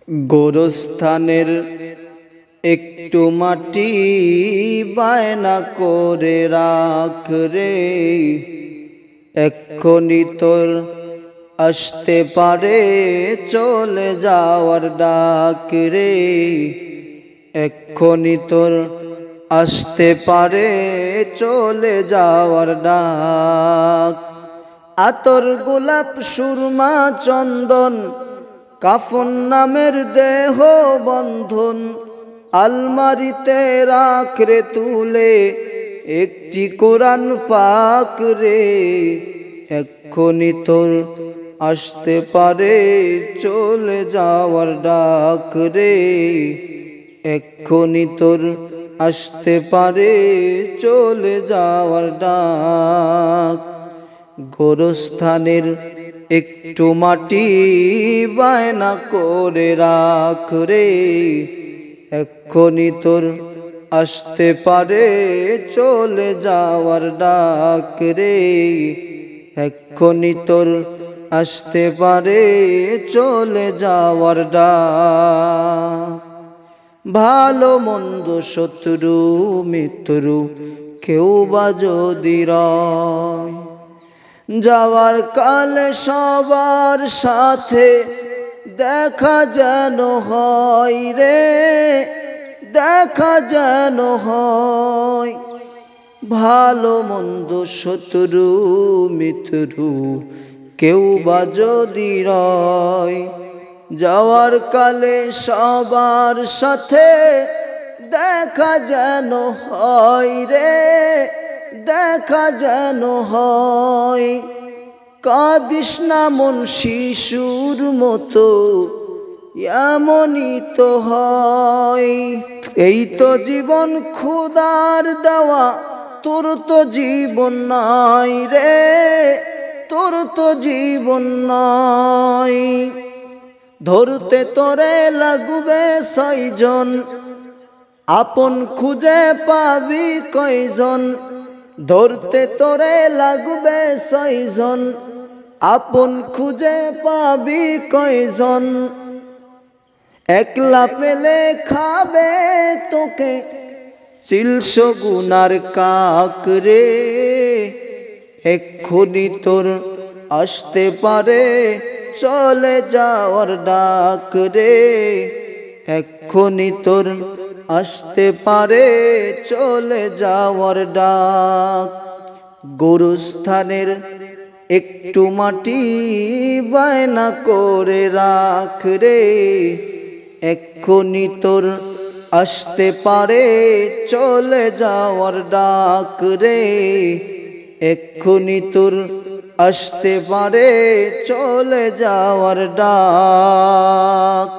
গোরস্থানের একটু মাটি বায়না করে রাখ রে, এক্ষুনি তোর আসতে পারে চলে যাওয়ার ডাক রে, এক্ষুনি তোর আসতে পারে চলে যাওয়ার ডাক। আতর গোলাপ সুরমা চন্দন কাফন নামের দেহ বন্ধন, আলমারিতে রাখ রে তুলে একটি কোরআন পাক রে, এক্ষুনি তোর আসতে পারে চলে যাওয়ার ডাক রে, এক্ষুনি তোর আসতে পারে চলে যাওয়ার ডাক। গোরস্থানের একটু মাটি বায়না করে রাখ রে, এক্ষুনি তোর আসতে পারে চলে যাওয়ার ডাক রে, এক্ষুনি তোর আসতে পারে চলে যাওয়ার ডাক। ভালো মন্দ শত্রু মিত্র কেউ বা যদি রয়, যাওয়ার কালে সবার সাথে দেখা যেন হয় রে, দেখা যেন হয়। ভালো মন্দ শত্রু মিত্র কেউ বা যদি রয়, যাওয়ার কালে সবার সাথে দেখা যেন হয় রে, দেখা যেন হয়। কাঁদিস না মন শিশুর মতো, এমনই তো হয়। এই তো জীবন খোদার দেওয়া, তোর তো জীবন নাই রে, তোর তো জীবন নাই। ধরতে তোরে লাগবে ছয়জন, আপন খুঁজে পাবি কয়জন। ধরতে তোরে লাগবে ছয়জন, আপন খুঁজে পাবি কয়জন। একলা পেলে খাবে তোকে চিলশো গুনার কাক রে, এক্ষুনি তোর আসতে পারে চলে যাওয়ার ডাক রে, এক্ষুনি তোর আসতে পারে চলে যাওয়ার ডাক। গোরস্থানের একটু মাটি বায়না করে রাখ রে, এক্ষুনি তোর আসতে পারে চলে যাওয়ার ডাক রে, এক্ষুনি তোর আসতে পারে চলে যাওয়ার ডাক।